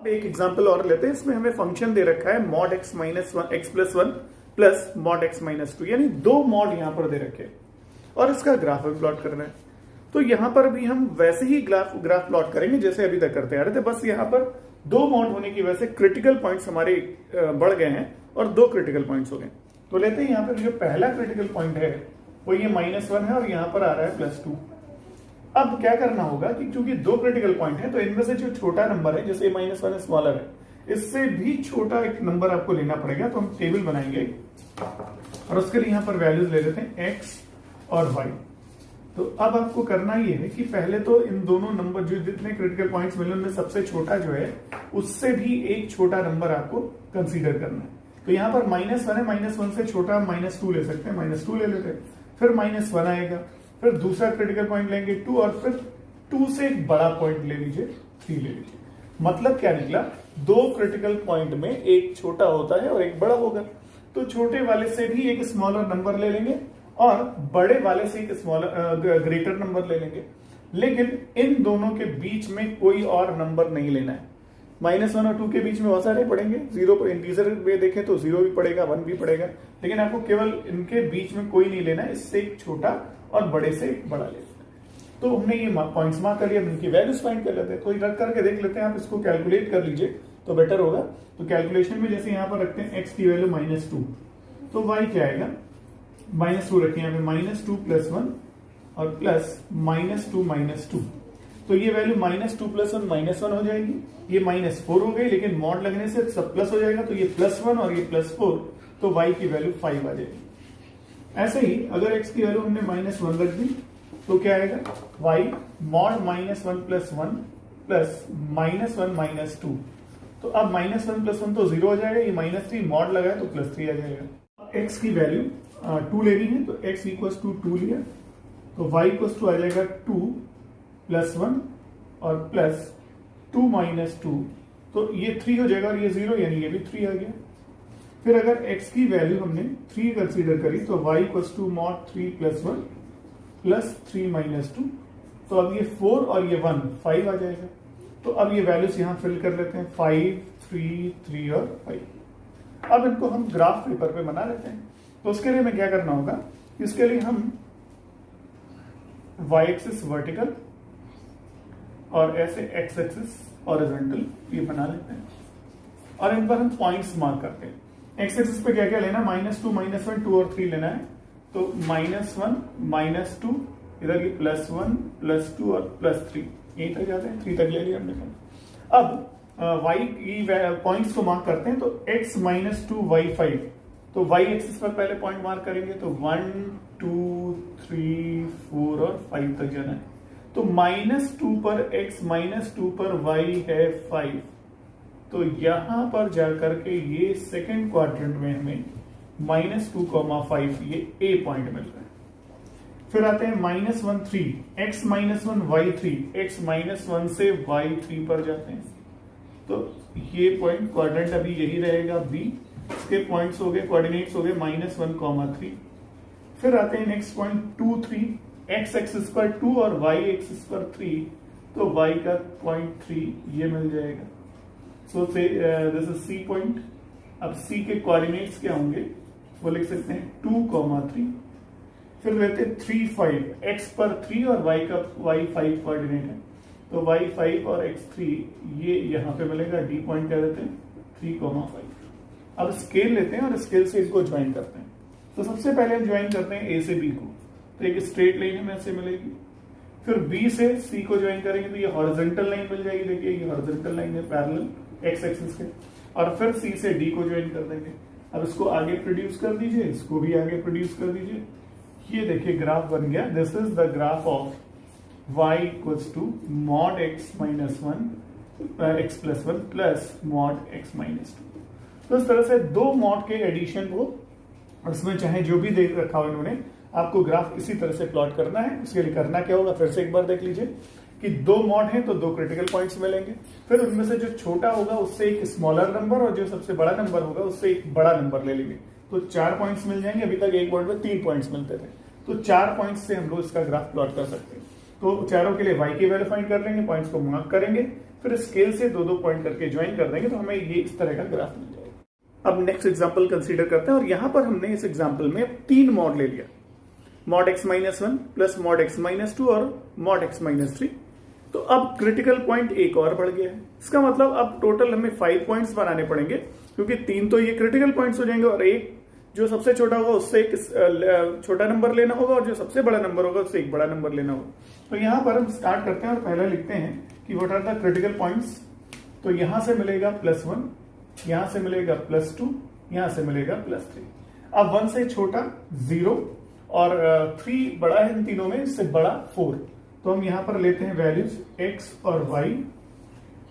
अब एक एग्जांपल और लेते हैं। इसमें हमें फंक्शन दे रखा है mod x minus one x plus one plus mod x minus two, यानी दो मॉड यहां पर दे रखे हैं और इसका ग्राफ भी प्लॉट करना है। तो यहां पर भी हम वैसे ही ग्राफ प्लॉट करेंगे जैसे अभी तक करते आ रहे थे, बस यहां पर दो मॉड होने की वजह से क्रिटिकल पॉइंट्स हमारे बढ़ गए हैं और दो क्रिटिकल पॉइंट्स हो गए। तो लेते हैं यहां पर जो पहला क्रिटिकल पॉइंट है वो ये -1 है और यहां पर आ रहा है +2। अब क्या करना होगा कि चूंकि दो क्रिटिकल पॉइंट है तो इनमें से जो छोटा नंबर है, जैसे -1 स्मॉलर है, इससे भी छोटा एक नंबर आपको लेना पड़ेगा। तो हम टेबल बनाएंगे और उसके लिए यहां पर वैल्यूज ले लेते हैं x और y। तो अब आपको करना ये है कि पहले तो इन दोनों नंबर जो जितने क्रिटिकल पॉइंट्स मिले उनमें सबसे छोटा जो है उससे भी एक छोटा नंबर आपको कंसीडर करना है। तो यहां पर -1 है, -1 से छोटा -2 ले सकते हैं, -2 ले लेते हैं, फिर -1 आएगा, फिर दूसरा क्रिटिकल पॉइंट लेंगे 2 और फिर 2 से एक बड़ा पॉइंट ले लीजिए 3 ले लीजिए। मतलब क्या निकला, दो क्रिटिकल पॉइंट में एक छोटा होता है और एक बड़ा होगा। तो छोटे वाले से भी एक स्मॉलर नंबर ले लेंगे और बड़े वाले से एक स्मॉलर ग्रेटर नंबर ले लेंगे, लेकिन इन दोनों के बीच में कोई और नंबर नहीं लेना है। -1 और 2 के बीच में बहुत सारे पड़ेंगे, 0 पर इंटीजर में देखें तो 0 भी पड़ेगा, 1 भी पड़ेगा, लेकिन आपको केवल इनके बीच में कोई नहीं लेना है, इससे एक छोटा और बड़े से एक बड़ा ले लेना है। तो हमने ये पॉइंट्स मार्क कर लिया, इनकी वैल्यूज फाइंड कर लेते हैं। तो रख करके देख लेते हैं, आप इसको कैलकुलेट कर लीजिए तो बेटर होगा। तो कैलकुलेशन में जैसे यहाँ पर रखते हैं x की वैल्यू -2, तो y क्या आएगा, -2 रखें यहाँ पे, -2 + 1 और प्लस -2 -2। तो ये वैल्यू -2 + 1 -1 हो जाएगी, ये -4 हो गई, लेकिन मॉड लगने से सब प्लस हो जाएगा, तो ये +1 और ये +4, तो y की वैल्यू 5 आ जाएगी। ऐसे ही अगर x की वैल्यू हमने -1 रख दी तो क्या आएगा, y मॉड -1 + 1 प्लस -1 -2। तो अब -1 + 1 तो 0 हो जाएगा, ये -3 मॉड लगाए तो +3 आ जाएगा। x की वैल्यू 2 लेनी है तो x = 2 लिया, तो y = आ जाएगा 2 + 1 और प्लस 2 - 2, तो ये 3 हो जाएगा और ये 0, यानी ये भी 3 आ गया। फिर अगर x की वैल्यू हमने 3 कंसीडर करी तो y = mod 3 + 1 प्लस 3 - 2, तो अब ये 4 और ये 1 5 आ जाएगा। तो अब ये वैल्यूज यहां फिल कर लेते हैं, 5 3 3 और 5। अब इनको हम ग्राफ पेपर पे बना लेते हैं। तो उसके लिए हमें क्या करना होगा, इसके लिए हम y एक्सिस वर्टिकल और ऐसे x एक्सिस हॉरिजॉन्टल ये बना लेते हैं और इन पर हम पॉइंट्स मार्क करते हैं। x एक्सिस पे क्या क्या लेना, -2 -1 2 और 3 लेना है। तो -1 -2, इधर ये +1 +2 और +3, यहीं तक जाते हैं, 3 तक ले लिया हमने। अब y की पॉइंट्स को मार्क करते हैं, तो x -2 y 5, तो y एक्सिस पर पहले पॉइंट मार्क करेंगे, तो 1 2 3 4 और 5 तक जाना है। तो -2 पर x -2 पर y है 5, तो यहां पर जाकर के ये सेकंड क्वाड्रेंट में हमें -2, 5 ये a पॉइंट मिल रहा है। फिर आते हैं -1 3, x -1 y 3, x -1 से y 3 पर जाते हैं, तो ये पॉइंट क्वाड्रेंट अभी यही रहेगा b। इसके पॉइंट्स हो गए, कोऑर्डिनेट्स हो गए -1, 3। फिर आते हैं नेक्स्ट पॉइंट 2 3, x एक्सिस पर 2 और y एक्सिस पर 3, तो y का पॉइंट 3 ये मिल जाएगा। सो से दिस इज c पॉइंट। अब c के कोऑर्डिनेट्स क्या होंगे, वो लिख सकते हैं 2, 3। फिर लेते हैं 3 5, x पर 3 और y 5 कोऑर्डिनेट है, तो y 5 और x 3 ये यहां पे मिलेगा, d पॉइंट क्या देते हैं 3, 5। अब स्केल लेते हैं और स्केल से इसको ज्वाइन करते हैं। तो सबसे पहले हम ज्वाइन करते हैं a से b को, तो एक स्ट्रेट लाइन हमें ऐसे मिलेगी। फिर b से c को ज्वाइन करेंगे तो ये हॉरिजॉन्टल लाइन मिल जाएगी, देखिए ये हॉरिजॉन्टल लाइन है पैरेलल x एक्सिस के। और फिर c से d को ज्वाइन कर देंगे। अब इसको आगे प्रोड्यूस कर दीजिए, इसको भी आगे प्रोड्यूस कर दीजिए। ये देखिए ग्राफ बन गया, this is the graph of y = mod x - 1 x + 1 प्लस mod x - 2। तो इस तरह से दो मॉड के एडिशन को, और इसमें चाहे जो भी दे रखा हो इन्होंने, आपको ग्राफ इसी तरह से प्लॉट करना है। उसके लिए करना क्या होगा, फिर से एक बार देख लीजिए कि दो मॉड हैं तो दो क्रिटिकल पॉइंट्स मिलेंगे। फिर उनमें से जो छोटा होगा उससे एक स्मॉलर नंबर और जो सबसे बड़ा नंबर होगा उससे एक बड़ा नंबर ले लेंगे, तो 4 पॉइंट्स मिल जाएंगे। अभी तक एक बोर्ड में 3 पॉइंट्स मिलते थे, तो 4 पॉइंट्स से हम लोग इसका ग्राफ प्लॉट कर सकते हैं। तो चारों के लिए y की वैल्यू फाइंड कर लेंगे, पॉइंट्स को मार्क करेंगे, फिर स्केल से दो पॉइंट करके ज्वाइन कर देंगे तो हमें ये इस तरह का ग्राफ मिल जाएगा। अब नेक्स्ट एग्जांपल कंसीडर करते हैं और यहां पर हमने इस एग्जांपल में 3 मॉड ले लिया, mod x-1 plus mod x-2 और मॉड x-3। तो अब क्रिटिकल पॉइंट एक और बढ़ गया है। इसका मतलब अब टोटल हमें 5 पॉइंट्स बनाने पड़ेंगे, क्योंकि 3 तो ये क्रिटिकल पॉइंट्स हो जाएंगे और एक जो सबसे छोटा होगा उससे एक छोटा नंबर लेना होगा और जो सबसे बड़ा नंबर होगा उससे एक बड़ा नंबर लेना होगा। तो यहां पर हम स्टार्ट करते हैं और पहले लिखते हैं कि what are the critical points. तो यहां से मिलेगा +1, यहां से मिलेगा +2, यहां से मिलेगा +3। अब 1 से छोटा 0 और 3 बड़ा है इन तीनों में, इससे बड़ा 4। तो हम यहां पर लेते हैं वैल्यूज x और y।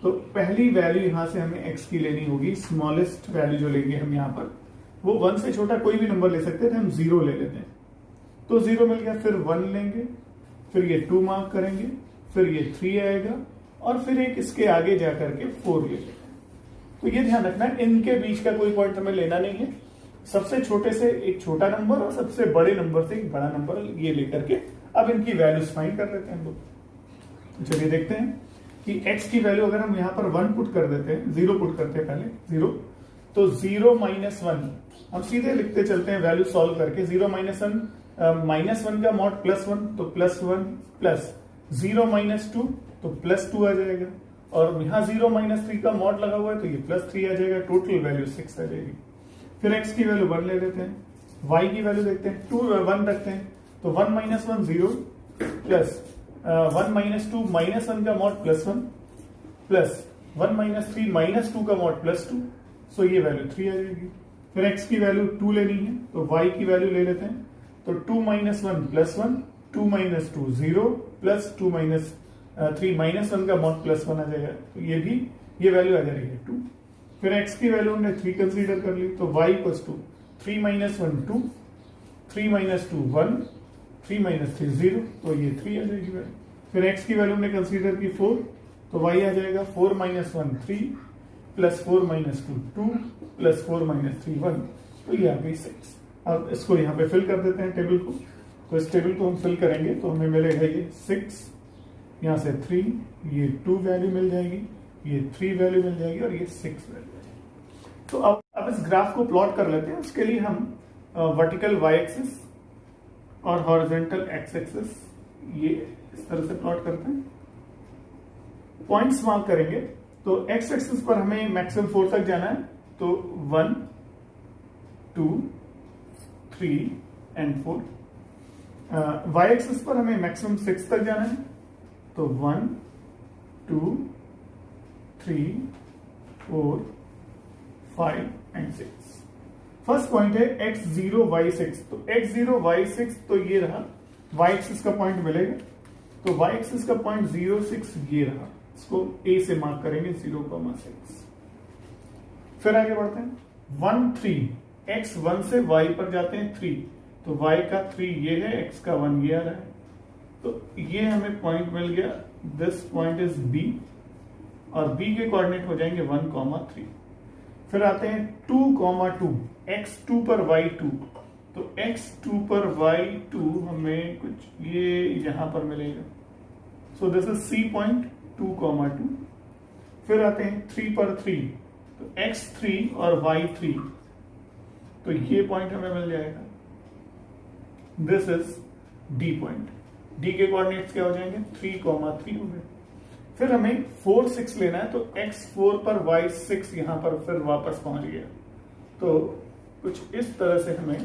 तो पहली वैल्यू यहां से हमें x की लेनी होगी, स्मॉलेस्ट वैल्यू जो लेंगे हम यहां पर, वो 1 से छोटा कोई भी नंबर ले सकते थे, हम 0 ले लेते हैं। तो 0 मिल गया, फिर 1 लेंगे, फिर ये 2 मार्क करेंगे, फिर ये 3 आएगा और फिर एक इसके आगे जाकर के 4 ले लेते हैं। तो ये ध्यान रखना है, इनके बीच का कोई पॉइंट हमें लेना नहीं है। सबसे छोटे से एक छोटा नंबर और सबसे बड़े नंबर से एक बड़ा नंबर ये लेकर के अब इनकी वैल्यूज फाइंड कर लेते हैं हम लोग। तो चलिए देखते हैं कि x की वैल्यू अगर हम यहां पर 1 पुट कर देते हैं, 0 पुट करते हैं पहले 0, तो 0 - 1 हम सीधे लिखते चलते हैं वैल्यू सॉल्व करके। 0 - 1 -1 का मॉड +1 तो +1 प्लस 0 - 2 तो +2 आ जाएगा और यहाँ 0 - 3 का मॉड लगा हुआ है तो ये +3 आ जाएगा, टोटल वैल्यू 6 आ जाएगी। फिर x की वैल्यू 1 ले लेते हैं, y की वैल्यू देखते हैं 1 रखते हैं तो 1 - 1 0 प्लस 1 - 2 -1 का मॉड +1 प्लस 1 - 3 -2 का मॉड +2, सो ये वैल्यू 3 आ जाएगी। फिर x की वैल्यू 2 लेनी है तो y की वैल्यू ले लेते हैं तो 2 - 1 +1, 2 - 2 0 प्लस 2 - 3 -1 का मॉड +1 आ जाएगा, तो ये वैल्यू आ जाएगी 2। फिर x की वैल्यू हमने 3 कंसीडर कर ली तो y = 3 - 1 2, 3 - 2 1, 3 - 3 0, तो ये 3 आ जाएगी वैल्यू। फिर x की वैल्यू हमने कंसीडर की 4 तो y आ जाएगा 4 - 1 3 प्लस 4 - 2 2 प्लस 4 - 3 1, तो ये आ गई 6। अब इसको यहाँ पे फिल कर देते हैं टेबल को। तो इस टेबल को हम फिल करेंगे तो हमें मिलेगा ये 6, यहाँ से 3, ये 2 वैल्यू मिल जाएगी, ये 3 वैल्यू मिल जाएगी और ये 6 वैल्यू। तो अब इस ग्राफ को प्लॉट कर लेते हैं। उसके लिए हम वर्टिकल y एक्सिस और हॉरिजॉन्टल x एक्सिस ये इस तरह से प्लॉट करते हैं। पॉइंट्स मार्क करेंगे तो x एक्सिस पर हमें मैक्सिमम 4 तक जाना है, तो 1 2 3 एंड 4। y एक्सिस पर हमें मैक्सिमम 6 तक जाना है, तो 1 2 3 4 5 एंड 6। फर्स्ट पॉइंट है x0 y6, तो x0 y6 तो ये रहा, y एक्सिस का पॉइंट मिलेगा, तो y एक्सिस का पॉइंट 0 6 ये रहा, इसको a से मार्क करेंगे 0,6। फिर आगे बढ़ते हैं 1 3, x 1 से y पर जाते हैं 3, तो y का 3 ये है, x का 1 ये आ रहा है, तो ये हमें पॉइंट मिल गया, दिस पॉइंट इज b और b के कोऑर्डिनेट हो जाएंगे 1,3। फिर आते हैं 2,2, x2 पर y2, तो x2 पर y2 हमें कुछ ये यहां पर मिलेगा, so this is C point 2,2। फिर आते हैं 3 पर 3, तो x3 और y3, तो ये पॉइंट हमें मिल जाएगा, this is D point. D के कोऑर्डिनेट्स क्या हो जाएंगे 3,3 हो गए। फिर हमें 4 6 लेना है, तो x4 पर y6 यहां पर फिर वापस पहुंच गया, तो कुछ इस तरह से हमें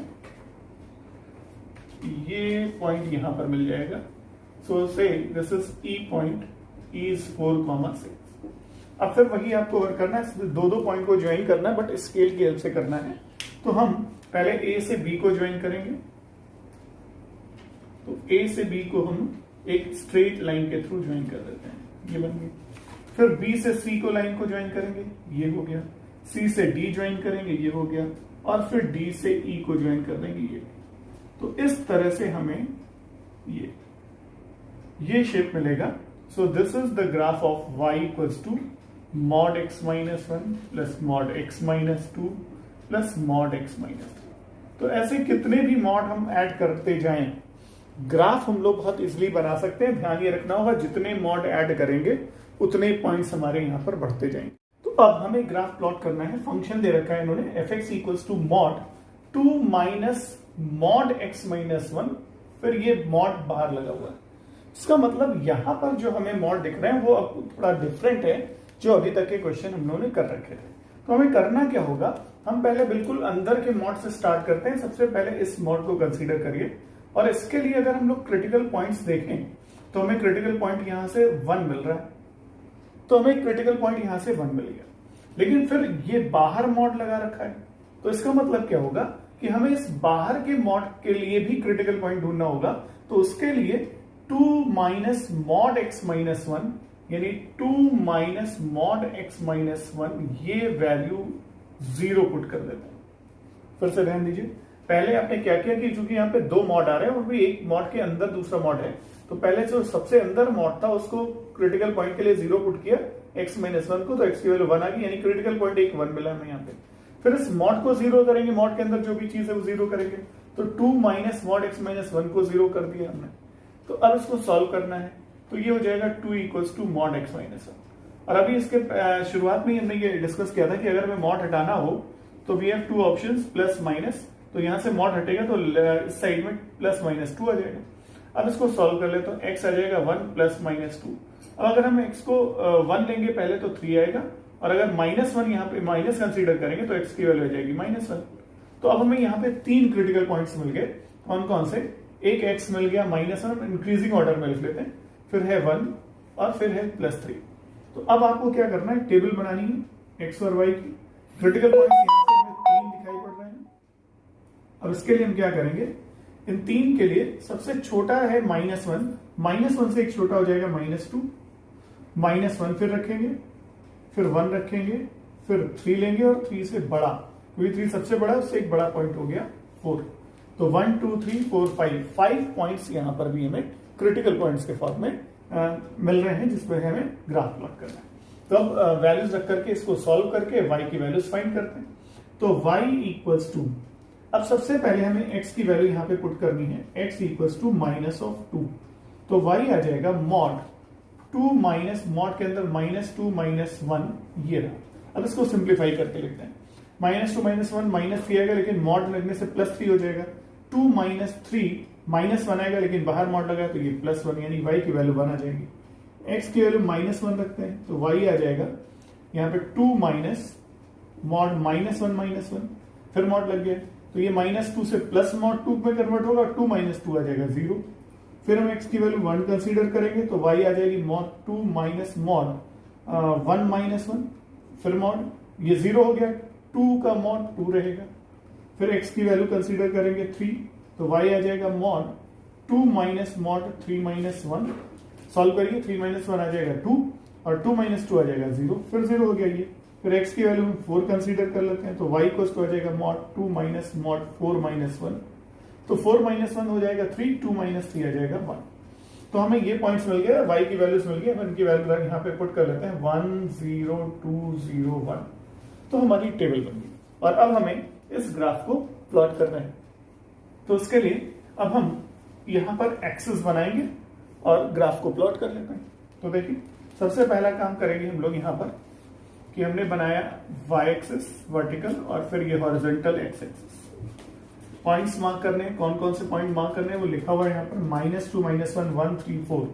ये पॉइंट यहां पर मिल जाएगा। सो से this is E point, E is 4,6। अब फिर वही आपको वर्क करना है, दो पॉइंट को ज्वाइन करना है, बट स्केल की हेल्प से करना है। तो हम पहले A से B को ज्वाइन करेंगे, तो A से B को हम एक स्ट्रेट लाइन के थ्रू ज्वाइन कर देते हैं, ये बन गई। फिर B से C को लाइन को ज्वाइन करेंगे, ये हो गया। C से D ज्वाइन करेंगे, ये हो गया। और फिर D से E को ज्वाइन कर देंगे, ये। तो इस तरह से हमें ये शेप मिलेगा। So this is the graph of y equals to mod x - 1 प्लस mod x - 2 प्लस mod x - 3। तो ऐसे कितने भी मॉड हम ऐड करते जाएं, ग्राफ हम लोग बहुत इजीली बना सकते हैं। ध्यान ये रखना होगा, जितने मॉड ऐड करेंगे उतने पॉइंट्स हमारे यहाँ पर बढ़ते जाएंगे। तो अब हमें ग्राफ प्लॉट करना है। फंक्शन दे रखा है इन्होंने f x equals to mod 2 minus mod x minus 1, फिर ये मॉड बाहर लगा हुआ है। इसका मतलब यहां पर जो हमें मॉड दिख रहे हैं वो अब थोड़ा डिफरेंट है जो अभी तक के क्वेश्चन हम लोगों ने कर रखे थे। तो हमें करना क्या होगा, हम पहले बिल्कुल अंदर के मॉड से स्टार्ट करते हैं। सबसे पहले इस मॉड को कंसीडर करिए, और इसके लिए अगर हम लोग क्रिटिकल पॉइंट्स देखें तो हमें क्रिटिकल पॉइंट यहां से 1 मिल रहा है, तो हमें क्रिटिकल पॉइंट यहां से 1 मिल गया। लेकिन फिर ये बाहर मॉड लगा रखा है, तो इसका मतलब क्या होगा कि हमें इस बाहर के मॉड के लिए भी क्रिटिकल पॉइंट ढूंढना होगा। तो उसके लिए 2 माइनस मॉड एक्स माइनस 1 यानी 2 माइनस मॉड एक्स माइनस 1 ये वैल्यू 0 पुट कर देते हैं। फिर से ध्यान दीजिए, पहले आपने क्या किया कि चूंकि यहाँ पे 2 मॉड आ रहे हैं और भी एक मॉड के अंदर दूसरा मॉड है, तो पहले जो सबसे अंदर मॉड था उसको क्रिटिकल पॉइंट के लिए 0 पुट किया x माइनस 1 को, तो x की वैल्यू 1 आ गई, यानी क्रिटिकल पॉइंट एक 1 मिला हमें यहाँ पे। फिर इस मॉड को 0 करेंगे, मॉड के अंदर जो भी चीज है वो 0 करेंगे, तो 2 माइनस मॉड एक्स माइनस 1 को 0 कर दिया हमने। तो अब इसको सॉल्व करना है, तो ये हो जाएगा 2 equals to mod x minus 1। और अभी इसके शुरुआत में हमने ये डिस्कस किया था कि अगर हमें मॉड हटाना हो तो we have 2 options plus minus, तो यहां से मॉड हटेगा तो इस साइड में प्लस माइनस 2 आ जाएगा। अब इसको सॉल्व कर ले तो x आ जाएगा 1 प्लस माइनस 2। अब अगर हम x को 1 लेंगे पहले तो 3 आएगा, और अगर माइनस 1 यहाँ पे माइनस कंसीडर करेंगे तो x की वैल्यू आ जाएगी माइनस 1। तो अब हमें यहाँ पे 3 क्रिटिकल पॉइंट्स मिल गए। कौन कौन से? एक x मिल गया माइनस 1, इंक्रीजिंग ऑर्डर में लिख लेते हैं, फिर है 1 और फिर है प्लस 3। तो अब आपको क्या करना है, टेबल बनानी है x और y की। क्रिटिकल पॉइंट्स यहाँ से हमें 3 दिखाई पड़ रहे हैं। अब इसके लिए हम क्या करेंगे, इन 3 के लिए सबसे छोटा है माइनस 1, माइनस 1 से एक छोटा हो जाएगा माइनस 2, माइनस 1 फिर रखेंगे, फिर 1 रखेंगे, फिर 3 लेंगे और 3 से बड़ा, क्योंकि 3 सबसे बड़ा उससे एक बड़ा पॉइंट हो गया 4। तो 1 2 3 4 5 पॉइंट्स यहां पर भी हमें क्रिटिकल पॉइंट्स के फॉर्म में मिल रहे हैं, जिसपे हमें ग्राफ प्लॉट करना है। तो अब वैल्यूज रख करके इसको सॉल्व करके y की वैल्यूज फाइंड करते हैं। तो y इक्वल्स टू, अब सबसे पहले हमें x की वैल्यू यहां पे पुट करनी है, x equals to minus of 2, तो y आ जाएगा मॉड 2 माइनस, मॉड के अंदर माइनस 2 माइनस 1 ये रहा। अब इसको सिंप्लीफाई करके लिखते हैं, माइनस 2 माइनस 1 माइनस 3 आएगा, लेकिन मॉड लगने से प्लस 3 हो जाएगा। 2 माइनस 3 माइनस 1 आएगा, लेकिन बाहर मॉड लगा तो ये प्लस 1, यानी y की वैल्यू 1 आ जाएगी। x की वैल्यू माइनस 1 रखते हैं तो y आ जाएगा यहाँ पे 2 माइनस मॉड माइनस 1 माइनस 1, फिर मॉड लग गया तो ये माइनस 2 से प्लस मॉड 2 में कन्वर्ट होगा, 2 माइनस 2 आ जाएगा 0। फिर हम x की वैल्यू 1 कंसीडर करेंगे तो y आ जाएगी मॉड 2 माइनस मॉड 1 माइनस 1, फिर मॉड ये 0 हो गया, 2 का मॉड 2 रहेगा। फिर x की वैल्यू कंसीडर करेंगे 3, तो y आ जाएगा mod 2 minus mod 3 minus 1, solve करिए 3 माइनस 1 आ जाएगा 2 और 2 माइनस 2 आ जाएगा 0, फिर 0 हो गया ये। फिर x की वैल्यू हम 4 कंसीडर कर लेते हैं तो y इक्वल्स टू आ जाएगा मॉड 2 माइनस मॉड 4 माइनस 1, तो 4 माइनस 1 हो जाएगा 3, 2 माइनस 3 आ जाएगा 1। तो हमें ये पॉइंट्स मिल गए, y की वैल्यूज मिल गई, हम इनकी वैल्यू यहाँ पे पुट कर लेते हैं 1 0 2 0 1, तो हमारी टेबल बन गई। और अब हमें इस ग्राफ को प्लॉट करना है, तो उसके लिए अब हम यहाँ पर एक्सिस बनाएंगे और ग्राफ को प्लॉट कर लेते हैं। तो देखिए सबसे पहला काम करेंगे हम लोग यहाँ पर कि हमने बनाया y एक्सिस वर्टिकल और फिर ये horizontal x axis. Points mark करने हैं, कौन कौन से पॉइंट मार्क करने हैं वो लिखा हुआ है यहाँ पर, माइनस 2 माइनस 1 1 3 4,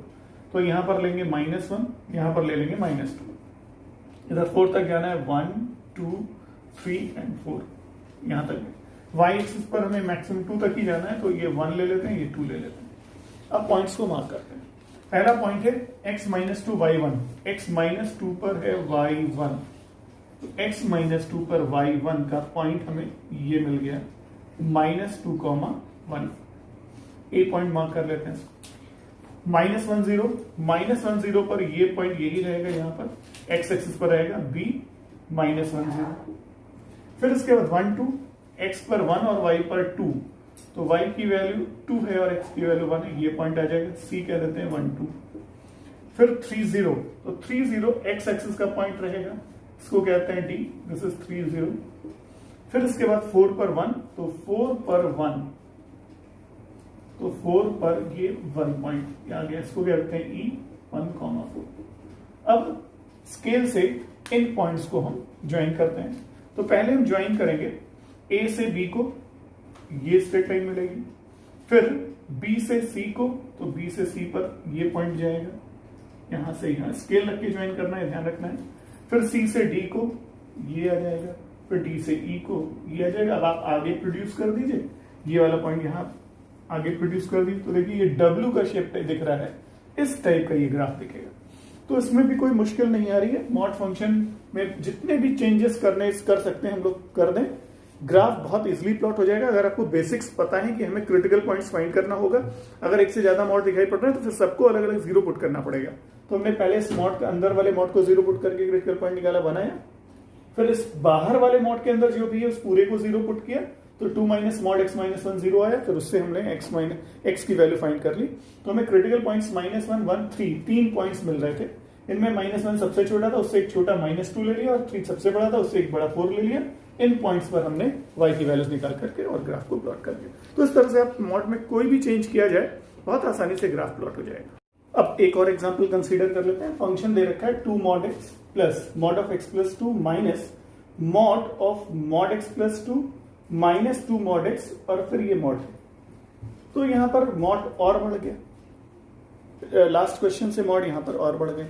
तो यहाँ पर लेंगे माइनस 1, यहाँ पर ले लेंगे माइनस 2, इधर 4 तक जाना है 1 2 3 एंड 4 यहाँ तक। y एक्सिस पर हमें मैक्सिमम 2 तक ही जाना है, तो ये 1 ले लेते हैं, ये 2 ले लेते हैं। अब पॉइंट्स को मार्क करते हैं। पहला पॉइंट है x minus 2 y1, x minus 2 पर है y1, तो x माइनस 2 पर y1 का पॉइंट हमें ये मिल गया माइनस 2 1, ए पॉइंट मार्क कर लेते हैं। माइनस 1 0, माइनस 1 0 पर ये पॉइंट यही रहेगा, यहाँ पर x एक्सिस पर रहेगा b माइनस 1 0। फिर इसके बाद 1 2, x पर 1 और y पर 2, तो y की वैल्यू 2 है और x की वैल्यू 1 है, ये पॉइंट आ जाएगा, c कह देते हैं 1 2। फिर 3 0, तो 3 0 x एक्सिस का पॉइंट रहेगा, इसको कहते हैं d, दिस इज 3 0। फिर इसके बाद 4 पर 1, तो 4 पर 1, तो 4 पर ये 1 पॉइंट आ गया, इसको कहते हैं e 1 4। अब स्केल से इन पॉइंट्स को हम ज्वाइन करते हैं। तो पहले हम ज्वाइन करेंगे ए से बी को, ये स्ट्रेट लाइन मिलेगी, फिर बी से सी को, तो बी से सी पर ये पॉइंट जाएगा, यहां से यहां स्केल रख के ज्वाइन करना है, ध्यान रखना है। फिर सी से डी को ये आ जाएगा, फिर डी से ई को ये आ जाएगा। अब आप आगे प्रोड्यूस कर दीजिए, ये वाला पॉइंट यहां आगे प्रोड्यूस कर दीजिए, तो देखिए ये डब्ल्यू का शेप दिख रहा है, इस टाइप का ये ग्राफ दिखेगा। तो इसमें भी कोई मुश्किल नहीं आ रही है, मॉड फंक्शन में जितने भी चेंजेस करने कर सकते हैं हम लोग कर दें, ग्राफ बहुत इजीली प्लॉट हो जाएगा। अगर आपको बेसिक्स पता है कि हमें क्रिटिकल पॉइंट्स फाइंड करना होगा, अगर एक से ज्यादा मॉड दिखाई पड़ रहा है तो फिर सबको अलग अलग जीरो पुट करना पड़ेगा। तो हमने पहले इस मॉड के अंदर वाले मॉड को जीरो पुट करके क्रिटिकल पॉइंट निकाला, बनाया, फिर इस बाहर वाले मॉड के अंदर जो भी है उस पूरे को जीरो पुट किया, तो 2 minus mod x minus 1 zero आया, फिर उससे हमने x की वैल्यू फाइंड कर ली। तो हमें क्रिटिकल पॉइंट्स -1, 1, 3 तीन पॉइंट्स मिल रहे थे। इनमें -1 सबसे छोटा था, उससे एक छोटा -2 ले लिया, और 3 सबसे बड़ा था, उससे एक बड़ा 4 ले लिया। इन पॉइंट्स पर हमने y की वैल्यूज निकाल करके और ग्राफ को प्लॉट कर दिया। तो इस तरह से आप मॉड में कोई भी चेंज किया जाए बहुत आसानी से ग्राफ प्लॉट हो जाएगा। अब एक और एग्जांपल कंसीडर कर लेते हैं। फंक्शन दे रखा है 2 mod x plus mod of x plus 2 minus mod of mod x plus 2 minus 2 mod x, और फिर ये मॉड है। तो यहां पर मॉड और बढ़ गया, लास्ट क्वेश्चन से मॉड यहां पर और बढ़ गए।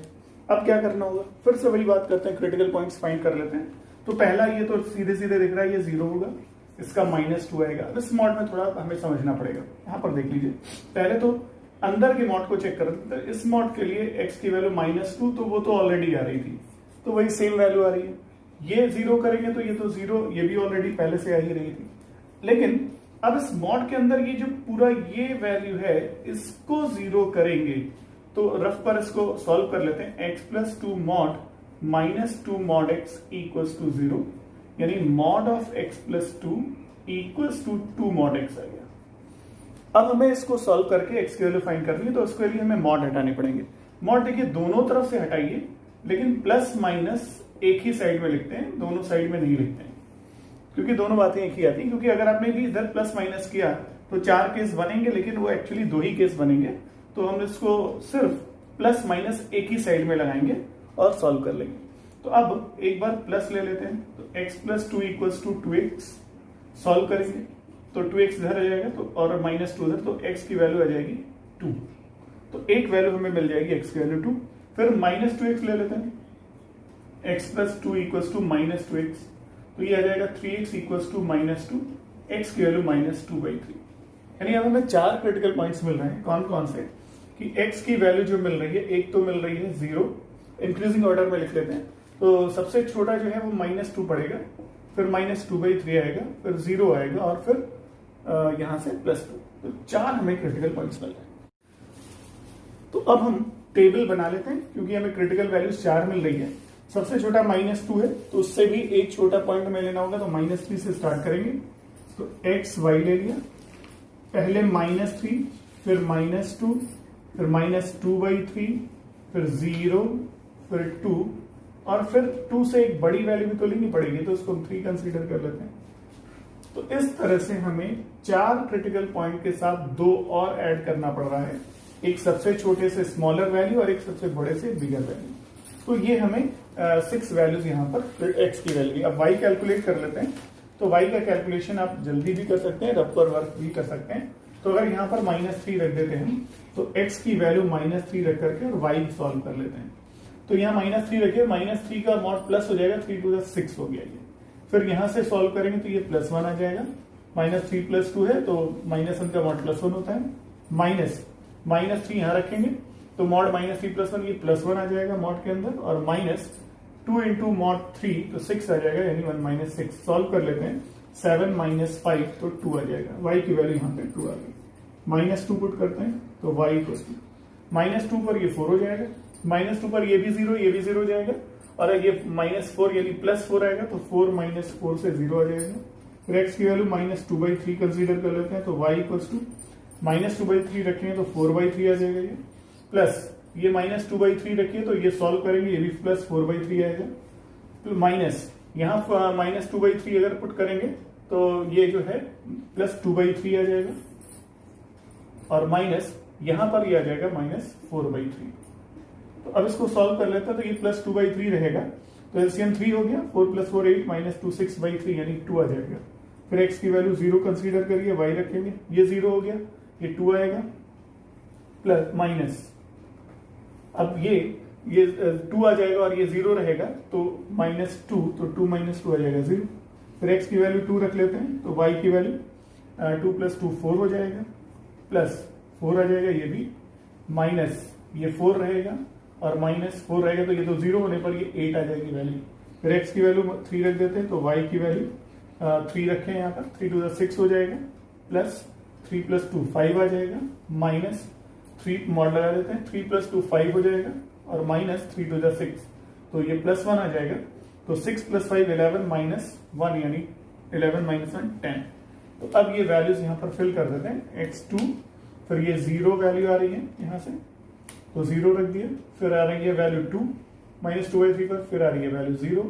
अब क्या करना होगा, फिर से वही बात करते हैं, क्रिटिकल पॉइंट्स फाइंड कर लेते हैं। तो पहला ये तो सीधे सीधे दिख रहा है, ये 0 होगा, इसका -2 आएगा। अब इस मॉड में थोड़ा हमें समझना पड़ेगा, यहां पर देख लीजिए। पहले तो अंदर के मॉड को चेक कर रहे थे, इस मॉड के लिए x की वैल्यू -2, तो वो तो ऑलरेडी आ रही थी, तो वही सेम वैल्यू आ रही है। ये 0 करेंगे तो ये तो 0, ये भी ऑलरेडी पहले से आ ही रही थी। लेकिन अब इस मॉड के अंदर ये जो पूरा ये वैल्यू है, इसको 0 करेंगे, तो रफ पर इसको सॉल्व कर लेते हैं। x plus 2 mod -2 mod x equals to 0, यानी mod of x plus 2 equals to 2 mod x आ गया। अब हमें इसको सॉल्व करके x की वैल्यू फाइंड करनी है, तो उसके लिए हमें मॉड हटाने पड़ेंगे। मॉड देखिए दोनों तरफ से हटाइए, लेकिन प्लस माइनस एक ही साइड में लिखते हैं, दोनों साइड में नहीं लिखते हैं, क्योंकि दोनों बातें एक ही आती हैं। क्योंकि अगर आपने भी इधर प्लस माइनस किया तो 4 केस बनेंगे, लेकिन वो एक्चुअली 2 ही केस बनेंगे। तो हम इसको सिर्फ प्लस माइनस एक ही साइड में लगाएंगे और सॉल्व कर लेंगे। तो अब एक बार प्लस ले लेते हैं, तो x plus 2 equals to 2x, solve करेंगे तो 2x इधर आ जाएगा, तो और -2 उधर, तो x की वैल्यू आ जाएगी 2। तो एक वैल्यू हमें मिल जाएगी x की वैल्यू 2। फिर -2x ले लेते हैं, x plus 2 equals to -2x, तो ये आ जाएगा 3x इक्वल्स टू -2, x की वैल्यू -2/3। यानी अब हमें 4 क्रिटिकल पॉइंट्स मिल रहे हैं। कौन कौन से, कि x की वैल्यू जो मिल रही है, एक तो मिल रही है 0, इंक्रीजिंग ऑर्डर में लिख लेते हैं, तो सबसे छोटा जो है वो -2 पड़ेगा, फिर -2/3 आएगा, फिर 0 आएगा, और फिर यहां से +2। तो 4 हमें क्रिटिकल पॉइंट्स मिल रहे हैं। तो अब हम टेबल बना लेते हैं, क्योंकि हमें क्रिटिकल वैल्यूज 4 मिल रही है। सबसे छोटा -2 है, तो उससे भी एक छोटा पॉइंट हमें लेना होगा, तो -3 से स्टार्ट करेंगे। तो x y ले लिया, पहले -3, फिर -2, फिर -2/3, फिर 0, फिर 2, और फिर 2 से एक बड़ी वैल्यू भी तो लेनी पड़ेगी, तो उसको हम 3 कंसीडर कर लेते हैं। तो इस तरह से हमें 4 क्रिटिकल पॉइंट के साथ 2 और ऐड करना पड़ रहा है, एक सबसे छोटे से स्मॉलर वैल्यू और एक सबसे बड़े से बिगर वैल्यू। तो ये हमें 6 वैल्यूज यहाँ पर x की वैल्यू। अब y कैलकुलेट कर लेते हैं। तो y का कैलकुलेशन आप जल्दी भी कर सकते हैं, रफ पर वर्क भी कर सकते हैं। तो अगर यहाँ पर -3 रख देते हैं, तो x की वैल्यू -3 रख करके और y सॉल्व कर लेते हैं। तो यहाँ -3 रखिए, -3 का मॉड प्लस हो जाएगा, 3 to the 6 हो गया ये। फिर यहाँ से सॉल्व करेंगे तो ये +1 आ जाएगा, -3 + 2 है, तो -1 का मॉड +1 होता है। -3 यहाँ रखेंगे, तो मॉड -3 + 1, ये +1 आ जाएगा मॉड के अंदर, और -2 into mod 3, तो 6 आ जाएगा, यानी 1 - 6। सॉल्व कर लेते हैं, 7 - 5, तो 2 आ जाएगा। y की वैल्यू यहाँ पे 2 आ गई। -2 पुट करते हैं, तो y -2 पर ये 4 हो जाएगा, -2 पर ये भी 0, ये भी 0 हो जाएगा, और ये -4 यानी +4 आएगा, तो 4 - 4 से 0 आ जाएगा। फिर x की वैल्यू -2/3 कंसीडर कर लेते हैं, तो y -2/3 रखेंगे तो 4/3 आ जाएगा ये, प्लस ये -2/3 रखिए, तो ये सॉल्व करेंगे, ये भी +4/3 आएगा। तो माइनस यहाँ -2/3 अगर पुट करेंगे तो ये जो है +2/3 आ जाएगा, और माइनस यहाँ पर ये आ जाएगा -4/3। तो अब इसको सॉल्व कर लेते हैं, तो ये प्लस 2/3 रहेगा, तो एलसीएम 3 हो गया, 4 + 4 8 -2 6/3 यानी 2 आ जाएगा। फिर x की वैल्यू 0 कंसीडर करिए, y रखेंगे, ये 0 हो गया, ये 2 आएगा, प्लस माइनस, अब ये 2 आ जाएगा और ये 0 रहेगा, तो -2, तो 2 - 2 आ जाएगा 0। फिर x की वैल्यू 2 रख लेते हैं, तो y की वैल्यू 2 + 2 4 हो जाएगा, प्लस 4 आ जाएगा, ये भी माइनस, ये 4 रहेगा और -4 रहेगा, तो ये तो 0 होने पर ये 8 आ जाएगी वैल्यू। फिर x की वैल्यू 3 रख देते हैं, तो y की वैल्यू 3 रखें यहाँ पर, 3 × 6 हो जाएगा, प्लस 3 + 2 5 आ जाएगा, माइनस 3 मॉड लगा देते हैं, 3 + 2 5 हो जाएगा और माइनस 3 × 6, तो ये +1 आ जाएगा, तो 6 + 5 11 -1 यानी 11 - 1 10। तो अब ये वैल्यूज यहाँ पर फिल कर देते हैं, x2, फिर ये 0 वैल्यू आ रही है यहाँ से, तो 0 रख दिया, फिर आ रही है वैल्यू 2 -2/3 पर, फिर आ रही है वैल्यू 0,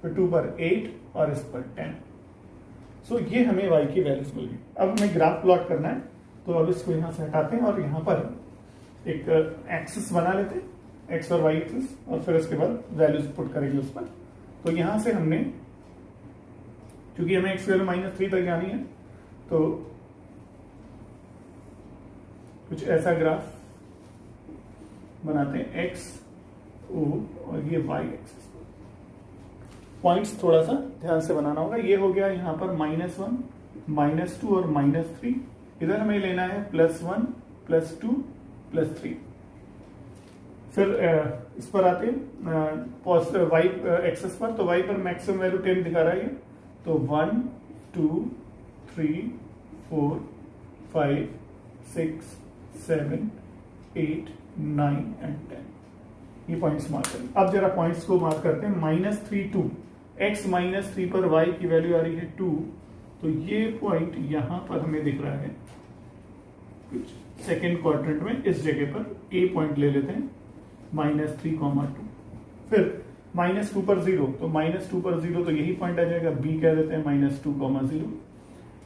फिर 2 पर 8 और इस पर 10। सो ये हमें y की वैल्यूज मिल गई। अब हमें ग्राफ प्लॉट करना है, तो अब इसको यहाँ से हटाते हैं और यहाँ पर एक एक्सिस बना लेते हैं, x और y एक्सिस, और फिर उसके बाद वैल्यूज पुट करेंगे उस पर। तो यहाँ से हमने, क्योंकि हमें x की वैल्यू -3 तक जानी है, तो कुछ ऐसा ग्राफ बनाते हैं, x o और ये y एक्सिस। पॉइंट्स थोड़ा सा ध्यान से बनाना होगा। ये हो गया यहाँ पर -1, -2 और -3। इधर हमें लेना है +1, +2, +3। फिर इस पर आते हैं y एक्सेस पर, तो y पर मैक्सिमम वैल्यू 10 दिखा रहा है, तो 1 2 3 4 5 6 7 8 9 and 10। ये पॉइंट्स मार्क करें। अब जरा पॉइंट्स को मार्क करते हैं। -3 2, x -3 पर y की वैल्यू आ रही है 2, तो ये पॉइंट यहां पर हमें दिख रहा है कुछ सेकेंड क्वाड्रेंट में, इस जगह पर a पॉइंट ले लेते हैं, -3, 2। फिर -2 पर 0, तो -2 पर 0 तो यही पॉइंट आ जाएगा, b कह देते हैं, -2, 0।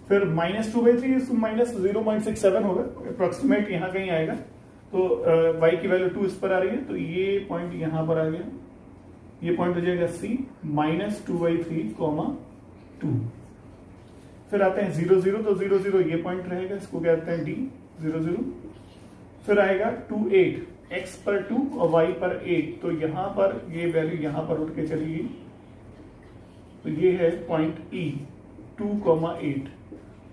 फिर -2/3 -0.67 होगा, अप्रोक्सीमेट यहाँ कहीं आएगा, तो y की वैल्यू 2 इस पर आ रही है, तो ये पॉइंट यहां पर आ गया, ये पॉइंट हो जाएगा c, -2/3, 2। फिर आते हैं 0 0, तो 0 0 ये पॉइंट रहेगा, इसको कहते हैं d, 0 0। फिर आएगा 2 8, x पर 2 और y पर 8, तो यहां पर ये वैल्यू यहां पर उठ के चली गई, तो ये है पॉइंट e, 2, 8।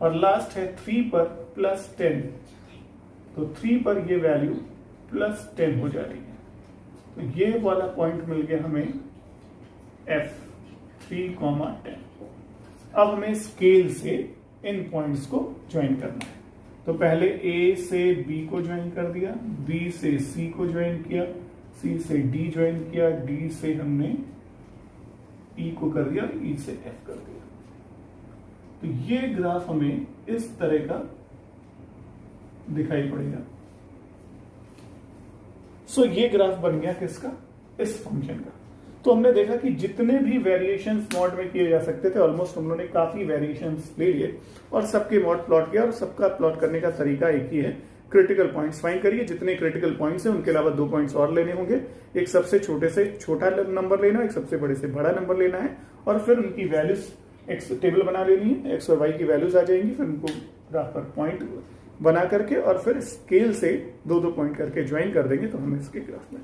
और लास्ट है 3 पर +10, तो 3 पर ये वैल्यू +10 हो जा रही है, तो ये वाला पॉइंट मिल गया हमें f, 3, 10। अब हमें स्केल से इन पॉइंट्स को ज्वाइन करना है, तो पहले a से b को ज्वाइन कर दिया, b से c को ज्वाइन किया, c से d ज्वाइन किया, d से हमने e को कर दिया, e से f कर दिया। तो ये ग्राफ हमें इस तरह का दिखाई पड़ेगा। सो ये ग्राफ बन गया किसका, इस फंक्शन का। तो हमने देखा कि जितने भी वेरिएशंस मॉड में किए जा सकते थे, ऑलमोस्ट हम लोगों ने काफी वेरिएशंस ले लिए और सबके मॉड प्लॉट किया, और सबका प्लॉट करने का तरीका एक ही है, क्रिटिकल पॉइंट्स फाइंड करिए। जितने क्रिटिकल पॉइंट्स हैं उनके अलावा 2 पॉइंट्स और लेने होंगे, एक सबसे छोटे से छोटा नंबर लेना है, एक सबसे बड़े से बड़ा नंबर लेना है, और फिर उनकी वैल्यूज एक्स टेबल बना लेनी है, एक्स और वाई की वैल्यूज आ जाएंगी, फिर उनको ग्राफ पर पॉइंट बना करके और फिर स्केल से 2 पॉइंट करके ज्वाइन कर देंगे, तो हमें इसके ग्राफ में